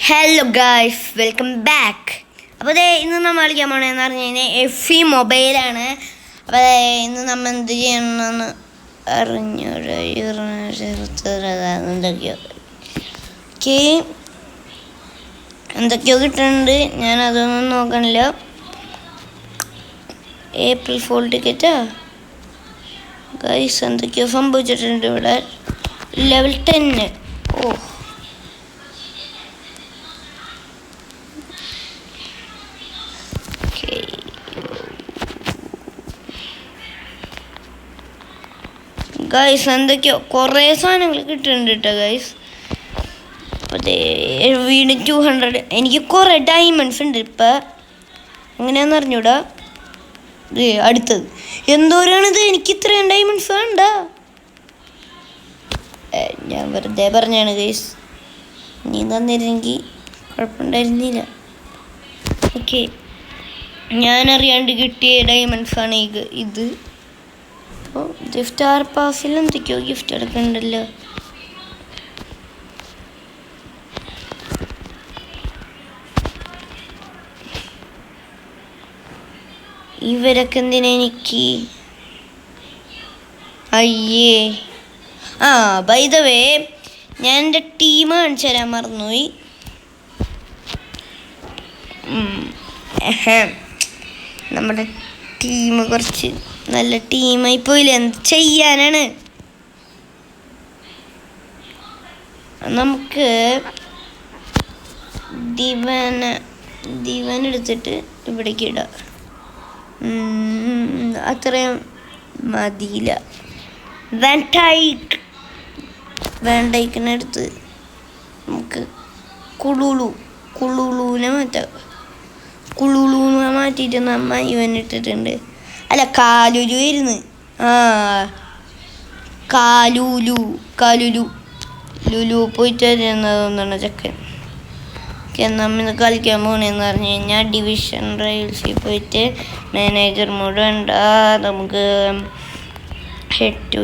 Hello guys, welcome back. അപ്പോൾ ഇന്ന് നമ്മൾ കളിക്കാൻ പോകണമെന്ന് പറഞ്ഞു കഴിഞ്ഞാൽ എഫ് മൊബൈലാണ്. അപ്പോൾ ഇന്ന് നമ്മൾ എന്ത് ചെയ്യണമെന്ന് എന്തൊക്കെയോ കിട്ടുന്നുണ്ട്. ഞാൻ അതൊന്നും നോക്കണില്ല. ഏപ്രിൽ ഫോൾ ടിക്കറ്റാ ഗായ്സ്, എന്തൊക്കെയോ സംഭവിച്ചിട്ടുണ്ട് ഇവിടെ. ലെവൽ 10. ഓ ഗൈസ്, എന്തൊക്കെയോ കുറേ സാധനങ്ങൾ കിട്ടുന്നുണ്ട് കേട്ടോ ഗൈസ്. അപ്പോൾ വീണ്ടും 200. എനിക്ക് കുറേ ഡയമണ്ട്സ് ഉണ്ട് ഇപ്പം. എങ്ങനെയാണെന്ന് അറിഞ്ഞൂടാ. അടുത്തത് എന്തോരാണിത്? എനിക്ക് ഇത്രയും ഡയമണ്ട്സ് വേണ്ട. ഞാൻ വെറുതെ പറഞ്ഞാണ് ഗൈസ്. നീ തന്നിരുന്നെങ്കിൽ കുഴപ്പമുണ്ടായിരുന്നില്ല. ഓക്കെ, ഞാനറിയാണ്ട് കിട്ടിയ ഡയമണ്ട്സാണ് ഇത്. അപ്പോൾ ഗിഫ്റ്റ് പാസിൽ എന്തൊക്കെയോ ഗിഫ്റ്റ് എടുക്കണ്ടല്ലോ. ഇവരൊക്കെ എന്തിനാ എനിക്ക്? അയ്യേ, ബൈ ദ വേ, ഞാൻ എൻ്റെ ടീം കാണിച്ചു തരാൻ മറന്നുപോയി. നമ്മുടെ ടീം കുറച്ച് നല്ല ടീമായി പോയില്ല. എന്ത് ചെയ്യാനാണ്? നമുക്ക് ദിവൻ എടുത്തിട്ട് ഇവിടേക്ക് ഇടാം. അത്രയും മതിയില്ല. വേണ്ടയ്ക്കിനടുത്ത് നമുക്ക് കുളുളൂനെ മാറ്റാം. കുളുളൂനെ മാറ്റിയിട്ട് നമ്മ ഇവൻ ഇട്ടിട്ടുണ്ട്. അല്ല, കാലുലു ഇരുന്ന്. കാലുലു ലുലു പോയിട്ട് വരുന്നത് തോന്നണ ചെക്കൻ. നമ്മൾ കളിക്കാൻ പോകണമെന്ന് പറഞ്ഞു കഴിഞ്ഞാൽ ഡിവിഷൻ റൈവൽസിൽ പോയിട്ട് മാനേജർ മോഡ് ഉണ്ട്. നമുക്ക് ഹെഡ് ടു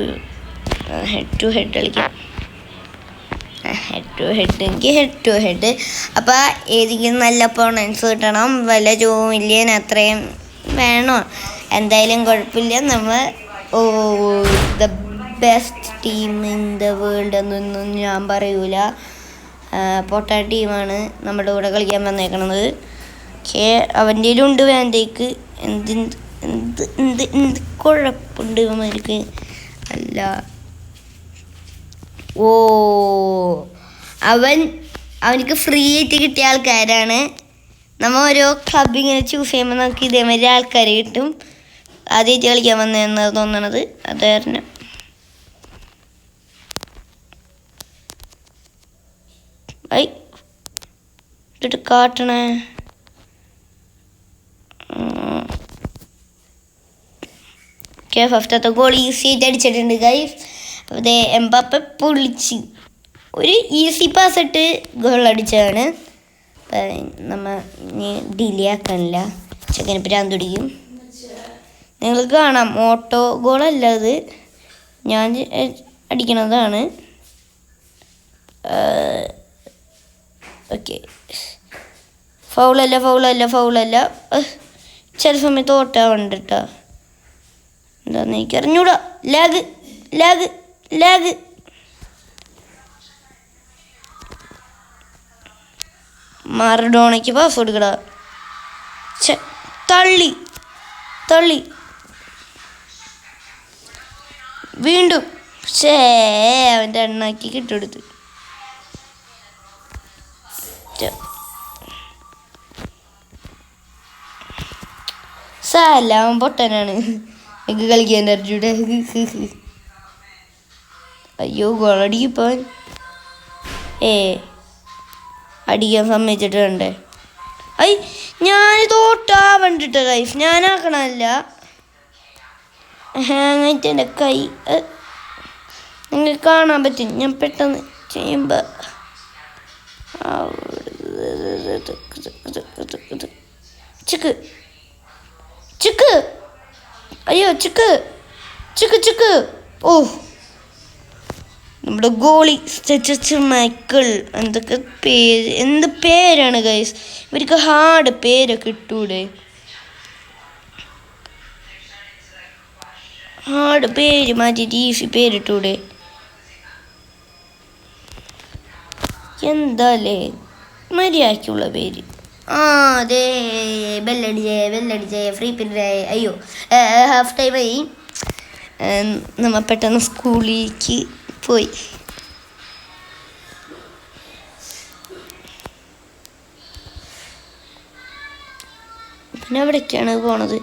ഹെഡ് കളിക്കാം. Head to head. അപ്പോൾ ഏതെങ്കിലും നല്ല ഒപ്പോണൻസ് കിട്ടണം. വല്ല 2 മില്യൺ അത്രയും വേണോ? എന്തായാലും കുഴപ്പമില്ല. നമ്മൾ the best team in the world എന്നൊന്നും ഞാൻ പറയൂല. പൊട്ട ടീമാണ് നമ്മുടെ കൂടെ കളിക്കാൻ വന്നേക്കണത്. അവൻ്റെ ഉണ്ട് വേണ്ടേക്ക്. എന്ത് കുഴപ്പമുണ്ട് ഇവന്മാർക്ക്? അല്ല, അവനക്ക് ഫ്രീ ആയിട്ട് കിട്ടിയ ആൾക്കാരാണ്. നമ്മൾ ഓരോ ക്ലബ് ഇങ്ങനെ ചൂസ് ചെയ്യുമ്പോൾ നമുക്ക് ഇതേമാതിരി ആൾക്കാർ കിട്ടും. ആദ്യമായിട്ട് കളിക്കാൻ വന്നതെന്നാണ് തോന്നണത്. അത് കാരണം എന്നിട്ട് കാട്ടണേ. ഫസ്റ്റത്തെ ഗോൾ ഈസി ആയിട്ട് അടിച്ചിട്ടുണ്ട് ഗൈസ്. അതെ, എംബാപ്പെ പൊളിച്ച് ഒരു ഈസി പാസ് ഇട്ട് ഗോൾ അടിച്ചതാണ്. നമ്മ ഇനി ഡിലേ ആക്കാനില്ല. ചെക്കന് പ്രാന്ത് പിടിക്കും. നിങ്ങൾക്ക് കാണാം, ഓട്ടോ ഗോളല്ല അത്, ഞാൻ അടിക്കണതാണ്. ഓക്കെ, ഫൗളല്ല. ചില സമയത്ത് ഓട്ടാവുണ്ട് കേട്ടോ. എന്താന്ന് എനിക്ക് അറിഞ്ഞൂടാ. ലാഗ്. മാറഡോണയ്ക്ക് പാസ് കൊടുക്കടാ. തള്ളി വീണ്ടും അവൻ്റെ എണ്ണാക്കി കിട്ടുകൊടുത്ത്. അവൻ പൊട്ടനാണ്. എനിക്ക് കളിക്കാൻ അറിഞ്ഞൂടെ. അയ്യോ, ഗോളടിക്കിപ്പോൾ അടിക്കാൻ സമ്മതിച്ചിട്ട് വേണ്ടേ? ഞാനിത് ഓട്ടാവണ്ടിട്ട ഗൈസ്, ഞാനാക്കണമല്ല. ഹാങ്ങായിട്ട് എൻ്റെ കൈ നിങ്ങൾക്ക് കാണാൻ പറ്റും. ഞാൻ പെട്ടെന്ന് ചെയ്യുമ്പോൾ ചിക്ക് അയ്യോ ചിക്ക്. ഓ, നമ്മുടെ ഗോളി മൈക്കിൾ. എന്തൊക്കെ പേര്, എന്ത് പേരാണ് ഗൈസ്. ഇവർക്ക് ഹാർഡ് പേരൊക്കെ ഇട്ടൂടെ? ഹാർഡ് പേര് മാറ്റിയിട്ട് ഈസി പേരിട്ടൂടെ? എന്താല്ലേ മര്യാദക്കുള്ള പേര്. അതെ, ബെല്ലടിച്ചേ ഫ്രീ പീരീഡ്. അയ്യോ, ഹാഫ് ടൈമായി. നമ്മൾ പെട്ടെന്ന് സ്കൂളിലേക്ക് പോയി. പിന്നെ എവിടേക്കാണ് പോണത്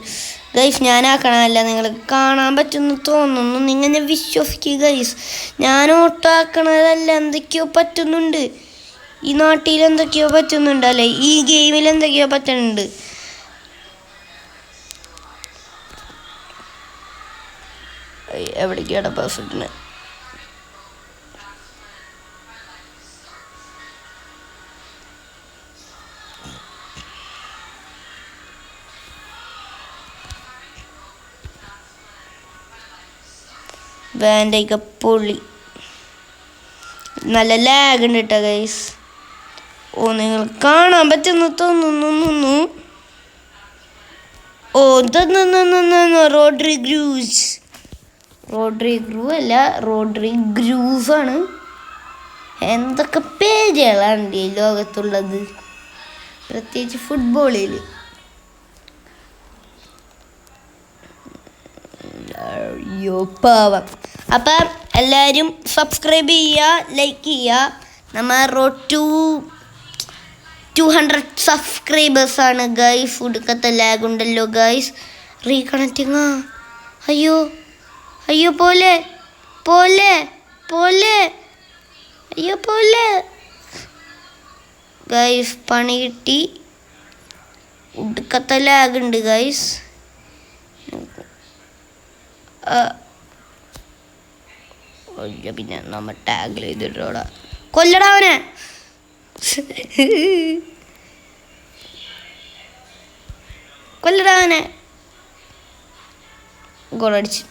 ഗൈസ്? ഞാനാക്കണമല്ല, നിങ്ങൾ കാണാൻ പറ്റുമെന്ന് തോന്നുന്നു. നിങ്ങൾ വിശ്വസിക്കുക ഗൈസ്, ഞാൻ ഓട്ടാക്കണതല്ല. എന്തൊക്കെയോ പറ്റുന്നുണ്ട് ഈ നാട്ടിൽ, എന്തൊക്കെയോ പറ്റുന്നുണ്ട് അല്ലേ, ഈ ഗെയിമിൽ എന്തൊക്കെയോ പറ്റുന്നുണ്ട്. എവിടേക്കാണ് പെർഫെക്റ്റിന്? വേണ്ടൊക്കെ പൊള്ളി. നല്ല ലാഗ് ഉണ്ട് കേട്ടോ ഗൈസ്. നിങ്ങൾ കാണാൻ പറ്റുന്നു തോന്നുന്നു. റോഡ്രിഗ്രൂസ് അല്ല, റോഡ്രിഗ്രൂസ് ആണ്. എന്തൊക്കെ പേരുകളാണ് ഈ ലോകത്തുള്ളത്, പ്രത്യേകിച്ച് ഫുട്ബോളിൽ. പാവം. അപ്പം എല്ലാവരും സബ്സ്ക്രൈബ് ചെയ്യുക, ലൈക്ക് ചെയ്യുക. നമ്മൾ റോഡ് ടു 200 സബ്സ്ക്രൈബേഴ്സ് ആണ് ഗൈസ്. ഉടുക്കത്തെ ലാഗ് ഉണ്ടല്ലോ ഗൈസ്. റീകണക്റ്റിങ്. അയ്യോ പോലെ അയ്യോ പോലെ ഗൈസ്. പണി കിട്ടി. ഉടുക്കത്തെ ലാഗ് ഉണ്ട് ഗൈസ്. പിന്നെ നമ്മ ടാഗ് ചെയ്തിട്ടോടാ. കൊല്ലടാ അവനെ. ഗോളടിച്ച്.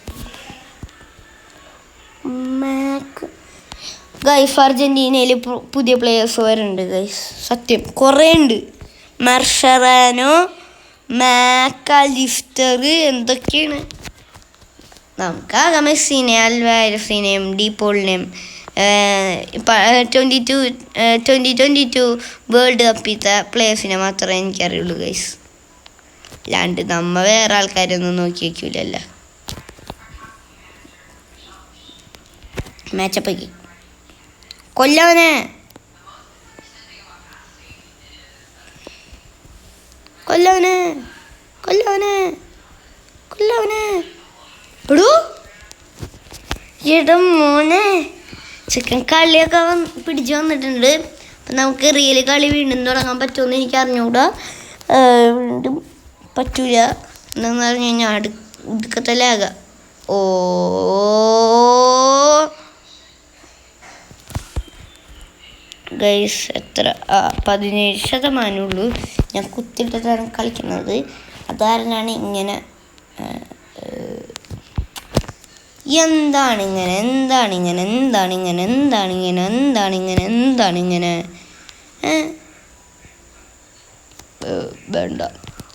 ഗൈസ്, അർജന്റീനയിൽ പുതിയ പ്ലേയേഴ്സ് വരുന്നുണ്ട് ഗൈസ്. സത്യം കുറേ ഉണ്ട്. മർഷറാനോ, മാക്കലിസ്റ്റർ, എന്തൊക്കെയാണ്. നമുക്കാകെ മെസ്സിനെയും അൽവാരസിനെയും ഡീപോളിനെയും 2022 വേൾഡ് കപ്പിലത്തെ പ്ലേയേഴ്സിനെ മാത്രമേ എനിക്കറിയുള്ളൂ ഗൈസ്. അല്ലാണ്ട് നമ്മ വേറെ ആൾക്കാരൊന്നും നോക്കി വയ്ക്കൂലല്ലോ. മാച്ചപ്പാക്കി. കൊല്ലവനെ. എടോ മോനെ, ചിക്കൻ കളിയൊക്കെ പിടിച്ചു വന്നിട്ടുണ്ട്. അപ്പം നമുക്ക് റിയൽ കളി വീണ്ടും തുടങ്ങാൻ പറ്റുമെന്ന് എനിക്ക് അറിഞ്ഞുകൂടാ. വീണ്ടും പറ്റൂല. എന്താന്ന് പറഞ്ഞു കഴിഞ്ഞാൽ അടുക്കത്തെ ലാഗ. ഗൈസ്, എത്ര 17% ഉള്ളൂ. ഞാൻ കുത്തിയിട്ടാണ് കളിക്കുന്നത്. അതാരനാണ് ഇങ്ങനെ. എന്താണിങ്ങനെ വേണ്ട.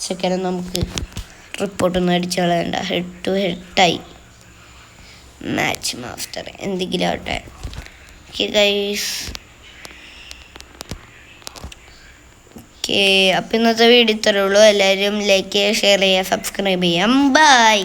സെക്കൻഡ് നമുക്ക് റിപ്പോർട്ടൊന്നും അടിച്ചു കളയണ്ട. ഹെഡ് ടു ഹെഡായി. മാച്ച് മാസ്റ്റർ എന്തെങ്കിലും ആവട്ടെ. Okay guys. അപ്പം ഇന്നത്തെ വീഡിയോ ഇത്രയേ ഉള്ളൂ. എല്ലാവരും ലൈക്ക് ചെയ്യുക, ഷെയർ ചെയ്യുക, സബ്സ്ക്രൈബ് ചെയ്യാം. ബൈ.